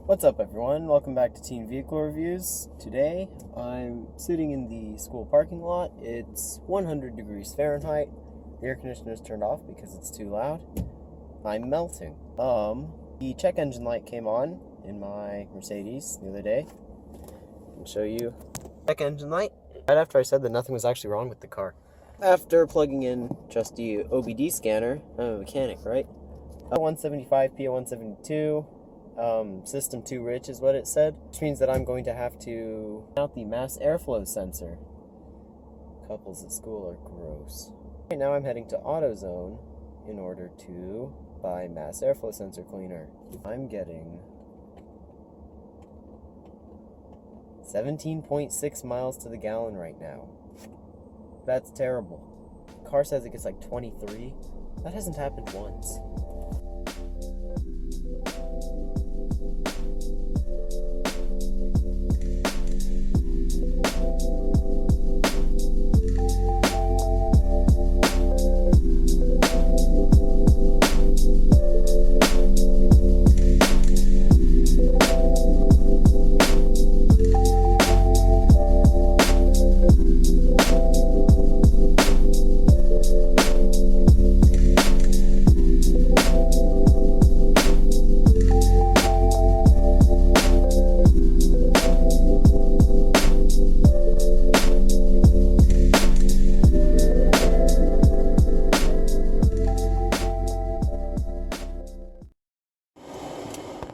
What's up everyone, welcome back to Teen Vehicle Reviews. Today I'm sitting in the school parking lot. It's 100 degrees Fahrenheit. The air conditioner is turned off because it's too loud. I'm melting. The check engine light came on in my Mercedes the other day. I'll show you. Check engine light. Right after I said that nothing was actually wrong with the car. After plugging in just the OBD scanner, I'm a mechanic, right? 175, PO172. System 2 rich is what it said, which means that I'm going to have to mount the mass airflow sensor. Couples at school are gross. Right now I'm heading to AutoZone in order to buy mass airflow sensor cleaner. I'm getting 17.6 miles to the gallon right now. That's terrible. Car says it gets like 23. That hasn't happened once.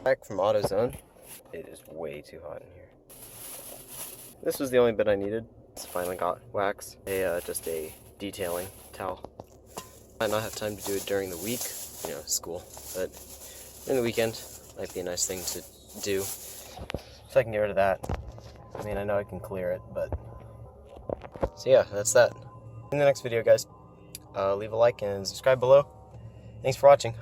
Back from AutoZone. It is way too hot in here. This was the only bit I needed. Finally got wax. Just a detailing towel. Might not have time to do it during the week, school, but during the weekend might be a nice thing to do. If I can get rid of that. I mean, I know I can clear it, but... So yeah, that's that. In the next video, guys, leave a like and subscribe below. Thanks for watching.